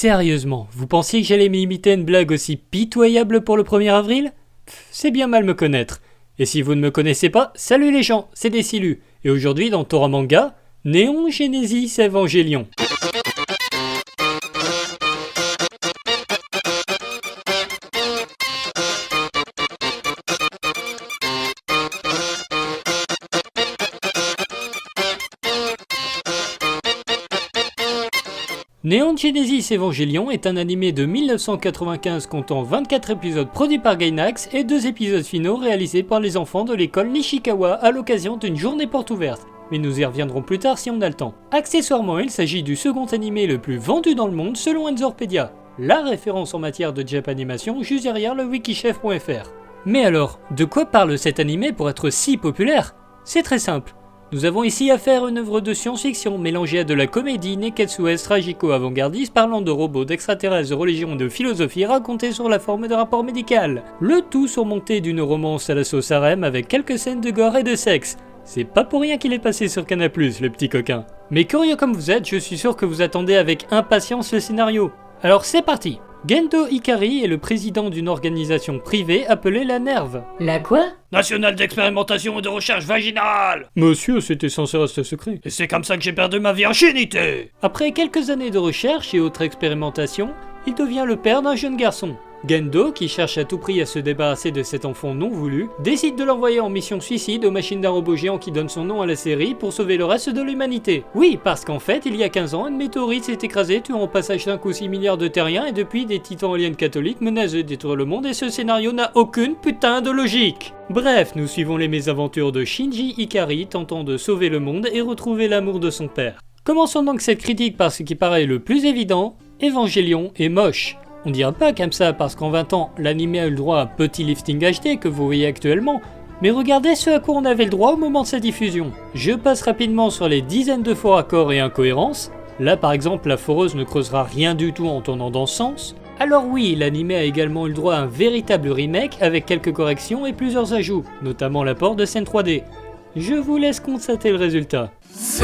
Sérieusement, vous pensiez que j'allais m'imiter une blague aussi pitoyable pour le 1er avril ? C'est bien mal me connaître. Et si vous ne me connaissez pas, salut les gens, c'est Decilu. Et aujourd'hui dans Torah Manga, Néon Genesis Evangelion. Néon Genesis Evangelion est un animé de 1995 comptant 24 épisodes produits par Gainax et 2 épisodes finaux réalisés par les enfants de l'école Nishikawa à l'occasion d'une journée porte ouverte. Mais nous y reviendrons plus tard si on a le temps. Accessoirement, il s'agit du second animé le plus vendu dans le monde selon Enzorpedia, la référence en matière de Japanimation juste derrière le wikichef.fr. Mais alors, de quoi parle cet animé pour être si populaire ? C'est très simple. Nous avons ici affaire à une œuvre de science-fiction mélangée à de la comédie neketsu tragico-avant-gardiste parlant de robots, d'extraterrestres, de religion et de philosophie racontée sur la forme de rapport médical. Le tout surmonté d'une romance à la sauce harem avec quelques scènes de gore et de sexe. C'est pas pour rien qu'il est passé sur Canal+, le petit coquin. Mais curieux comme vous êtes, je suis sûr que vous attendez avec impatience le scénario. Alors c'est parti. Gendo Ikari est le président d'une organisation privée appelée la NERV. La quoi ? National d'expérimentation et de recherche vaginale. Monsieur, c'était censé rester secret. Et c'est comme ça que j'ai perdu ma virginité. Après quelques années de recherche et autres expérimentations, il devient le père d'un jeune garçon. Gendo, qui cherche à tout prix à se débarrasser de cet enfant non voulu, décide de l'envoyer en mission suicide aux machines d'un robot géant qui donne son nom à la série pour sauver le reste de l'humanité. Oui, parce qu'en fait, il y a 15 ans, une météorite s'est écrasée, tuant au passage 5 ou 6 milliards de terriens, et depuis, des titans aliens catholiques menacent de détruire le monde, et ce scénario n'a aucune putain de logique. Bref, nous suivons les mésaventures de Shinji Ikari tentant de sauver le monde et retrouver l'amour de son père. Commençons donc cette critique par ce qui paraît le plus évident, Evangelion est moche. On dira pas comme ça parce qu'en 20 ans, l'anime a eu le droit à un petit lifting HD que vous voyez actuellement, mais regardez ce à quoi on avait le droit au moment de sa diffusion. Je passe rapidement sur les dizaines de faux raccords et incohérences. Là par exemple, la foreuse ne creusera rien du tout en tournant dans ce sens. Alors oui, l'anime a également eu le droit à un véritable remake avec quelques corrections et plusieurs ajouts, notamment l'apport de scènes 3D. Je vous laisse constater le résultat. C'est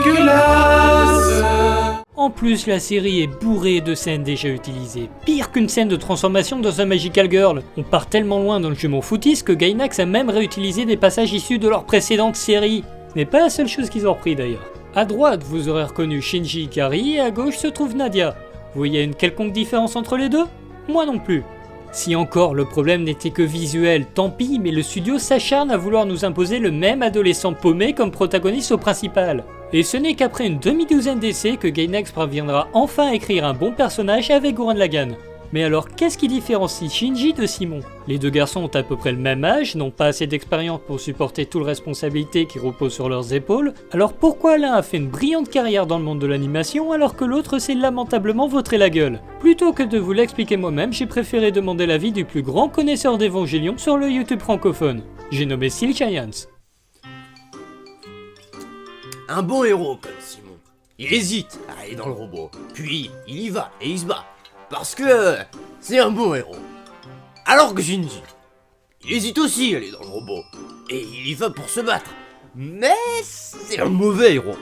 dégueulasse. En plus, la série est bourrée de scènes déjà utilisées. Pire qu'une scène de transformation dans un Magical Girl. On part tellement loin dans le je m'en foutiste que Gainax a même réutilisé des passages issus de leur précédente série. Ce n'est pas la seule chose qu'ils ont repris d'ailleurs. À droite, vous aurez reconnu Shinji Ikari et à gauche se trouve Nadia. Vous voyez une quelconque différence entre les deux ? Moi non plus. Si encore le problème n'était que visuel, tant pis, mais le studio s'acharne à vouloir nous imposer le même adolescent paumé comme protagoniste au principal. Et ce n'est qu'après une demi-douzaine d'essais que Gainax parviendra enfin à écrire un bon personnage avec Gurren Lagann. Mais alors qu'est-ce qui différencie Shinji de Simon ? Les deux garçons ont à peu près le même âge, n'ont pas assez d'expérience pour supporter toute responsabilité qui repose sur leurs épaules, alors pourquoi l'un a fait une brillante carrière dans le monde de l'animation alors que l'autre s'est lamentablement vautré la gueule ? Plutôt que de vous l'expliquer moi-même, j'ai préféré demander l'avis du plus grand connaisseur d'Evangelion sur le YouTube francophone. J'ai nommé Steel Giants. Un bon héros comme Simon, il hésite à aller dans le robot, puis il y va et il se bat, parce que c'est un bon héros. Alors que Shinji, il hésite aussi à aller dans le robot, et il y va pour se battre, mais c'est un mauvais héros.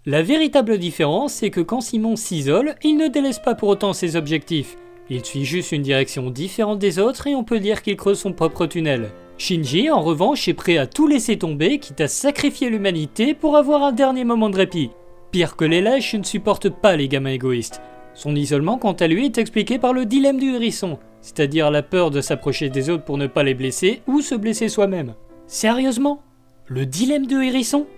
La véritable différence, c'est que quand Simon s'isole, il ne délaisse pas pour autant ses objectifs. Il suit juste une direction différente des autres et on peut dire qu'il creuse son propre tunnel. Shinji, en revanche, est prêt à tout laisser tomber, quitte à sacrifier l'humanité pour avoir un dernier moment de répit. Pire que les lâches, je ne supporte pas les gamins égoïstes. Son isolement, quant à lui, est expliqué par le dilemme du hérisson, c'est-à-dire la peur de s'approcher des autres pour ne pas les blesser ou se blesser soi-même. Sérieusement ? Le dilemme du hérisson ?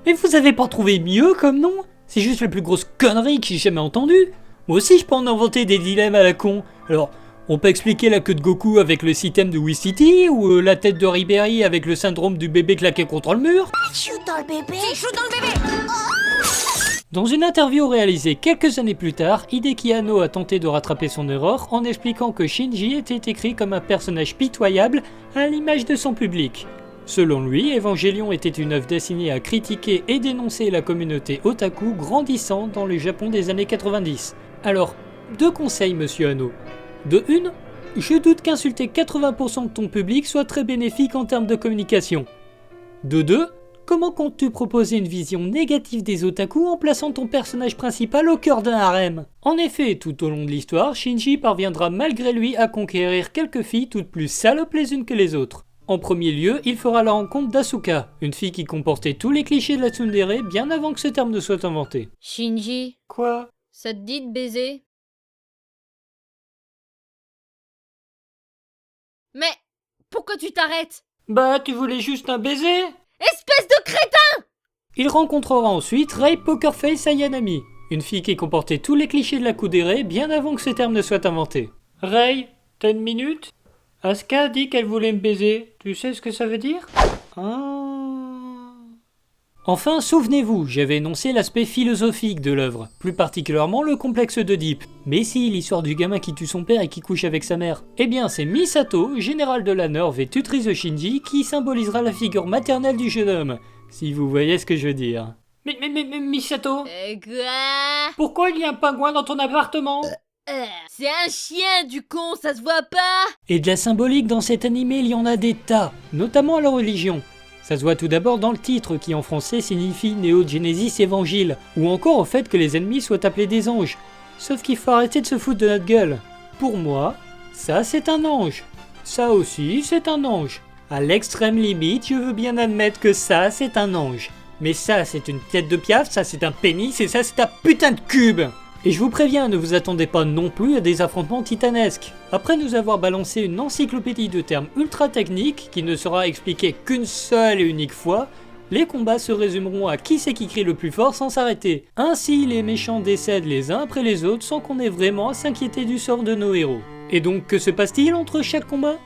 Mais vous avez pas trouvé mieux comme nom ? C'est juste la plus grosse connerie que j'ai jamais entendue. Moi aussi je peux en inventer des dilemmes à la con. Alors, on peut expliquer la queue de Goku avec le système de Wii-City, ou la tête de Ribéry avec le syndrome du bébé claqué contre le mur. Shoot dans le bébé. Shoot dans le bébé. Dans une interview réalisée quelques années plus tard, Hideki Anno a tenté de rattraper son erreur en expliquant que Shinji était écrit comme un personnage pitoyable à l'image de son public. Selon lui, Evangelion était une œuvre destinée à critiquer et dénoncer la communauté otaku grandissant dans le Japon des années 90. Alors, 2 conseils monsieur Anno. De 1, je doute qu'insulter 80% de ton public soit très bénéfique en termes de communication. De 2, Comment comptes-tu proposer une vision négative des otaku en plaçant ton personnage principal au cœur d'un harem? En effet, tout au long de l'histoire, Shinji parviendra malgré lui à conquérir quelques filles toutes plus salopes les unes que les autres. En premier lieu, il fera la rencontre d'Asuka, une fille qui comportait tous les clichés de la tsundere bien avant que ce terme ne soit inventé. Shinji, Quoi? ça te dit de baiser? Mais pourquoi tu t'arrêtes? Bah, tu voulais juste un baiser? Espèce de crétin! Il rencontrera ensuite Rei Pokerface Ayanami, une fille qui comportait tous les clichés de la tsundere bien avant que ce terme ne soit inventé. Rei, t'as une minute? Asuka a dit qu'elle voulait me baiser. Tu sais ce que ça veut dire? Enfin, souvenez-vous, j'avais énoncé l'aspect philosophique de l'œuvre, plus particulièrement le complexe d'Oedipe. Mais si, l'histoire du gamin qui tue son père et qui couche avec sa mère. Eh bien, c'est Misato, général de la Nerve et tutrice de Shinji, qui symbolisera la figure maternelle du jeune homme, si vous voyez ce que je veux dire. Mais Misato, Quoi? pourquoi il y a un pingouin dans ton appartement? C'est un chien du con, ça se voit pas? Et de la symbolique dans cet animé, il y en a des tas, notamment à la religion. Ça se voit tout d'abord dans le titre qui en français signifie Neo Genesis Évangile, ou encore au fait que les ennemis soient appelés des anges. Sauf qu'il faut arrêter de se foutre de notre gueule. Pour moi, ça c'est un ange. Ça aussi c'est un ange. À l'extrême limite, je veux bien admettre que ça c'est un ange. Mais ça c'est une tête de piaf, ça c'est un pénis et ça c'est un putain de cube. Et je vous préviens, ne vous attendez pas non plus à des affrontements titanesques. Après nous avoir balancé une encyclopédie de termes ultra techniques qui ne sera expliquée qu'une seule et unique fois, les combats se résumeront à qui c'est qui crie le plus fort sans s'arrêter. Ainsi, les méchants décèdent les uns après les autres sans qu'on ait vraiment à s'inquiéter du sort de nos héros. Et donc, que se passe-t-il entre chaque combat?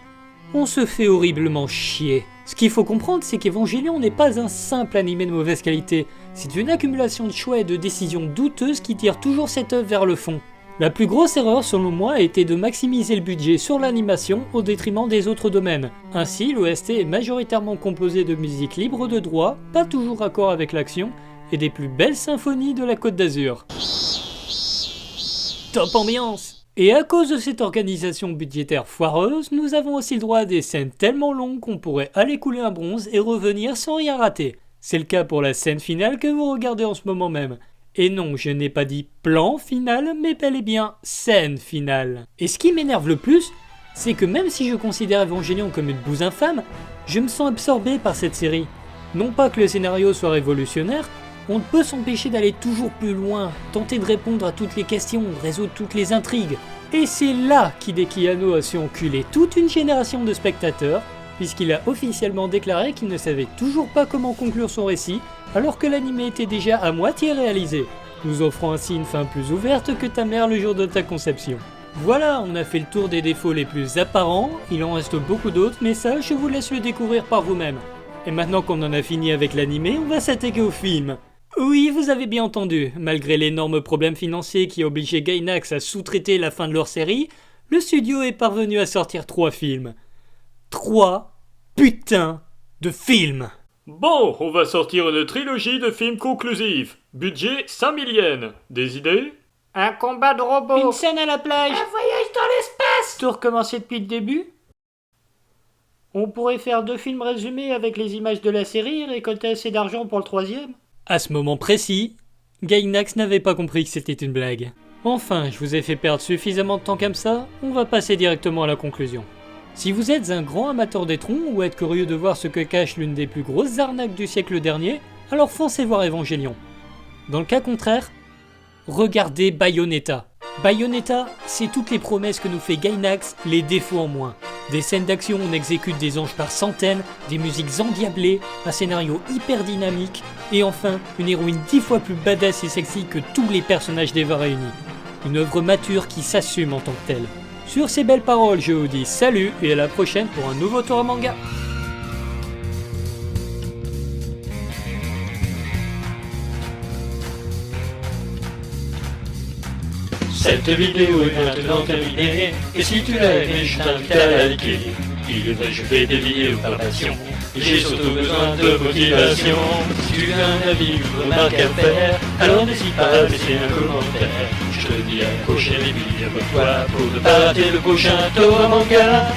On se fait horriblement chier. Ce qu'il faut comprendre, c'est qu'Evangelion n'est pas un simple animé de mauvaise qualité, c'est une accumulation de choix et de décisions douteuses qui tirent toujours cette œuvre vers le fond. La plus grosse erreur selon moi a été de maximiser le budget sur l'animation au détriment des autres domaines. Ainsi, l'OST est majoritairement composé de musique libre de droit, pas toujours raccord avec l'action, et des plus belles symphonies de la Côte d'Azur. Top ambiance! Et à cause de cette organisation budgétaire foireuse, nous avons aussi le droit à des scènes tellement longues qu'on pourrait aller couler un bronze et revenir sans rien rater. C'est le cas pour la scène finale que vous regardez en ce moment même. Et non, je n'ai pas dit plan final, mais bel et bien scène finale. Et ce qui m'énerve le plus, c'est que même si je considère Evangelion comme une bouse infâme, je me sens absorbé par cette série. Non pas que le scénario soit révolutionnaire, on ne peut s'empêcher d'aller toujours plus loin, tenter de répondre à toutes les questions, résoudre toutes les intrigues. Et c'est là qu'Hideki Anno a su enculer toute une génération de spectateurs, puisqu'il a officiellement déclaré qu'il ne savait toujours pas comment conclure son récit, alors que l'anime était déjà à moitié réalisé, nous offrant ainsi une fin plus ouverte que ta mère le jour de ta conception. Voilà, on a fait le tour des défauts les plus apparents, il en reste beaucoup d'autres, mais ça, je vous laisse le découvrir par vous-même. Et maintenant qu'on en a fini avec l'anime, on va s'attaquer au film. Oui, vous avez bien entendu, malgré l'énorme problème financier qui a obligé Gainax à sous-traiter la fin de leur série, le studio est parvenu à sortir 3 films. 3 putains de films. Bon, on va sortir une trilogie de films conclusifs. Budget 5 000 yens. Des idées? Un combat de robots. Une scène à la plage. Un voyage dans l'espace. Tout recommencer depuis le début. On pourrait faire 2 films résumés avec les images de la série et récolter assez d'argent pour le 3e. À ce moment précis, Gainax n'avait pas compris que c'était une blague. Enfin, je vous ai fait perdre suffisamment de temps comme ça, on va passer directement à la conclusion. Si vous êtes un grand amateur d'étrons ou êtes curieux de voir ce que cache l'une des plus grosses arnaques du siècle dernier, alors foncez voir Evangelion. Dans le cas contraire, regardez Bayonetta. Bayonetta, c'est toutes les promesses que nous fait Gainax, les défauts en moins. Des scènes d'action où on exécute des anges par centaines, des musiques endiablées, un scénario hyper dynamique, et enfin, une héroïne 10 fois plus badass et sexy que tous les personnages d'Eva réunis. Une œuvre mature qui s'assume en tant que telle. Sur ces belles paroles, je vous dis salut et à la prochaine pour un nouveau tour à manga. Cette vidéo est maintenant terminée, et si tu l'as aimé, je t'invite à la liker. Il est vrai, je fais des vidéos par passion, et j'ai surtout besoin de motivation. Si tu as un avis ou une remarque à faire, alors n'hésite pas à laisser un commentaire. Je te dis à la prochaine et puis abonne-toi pour ne pas rater le prochain tour à manga.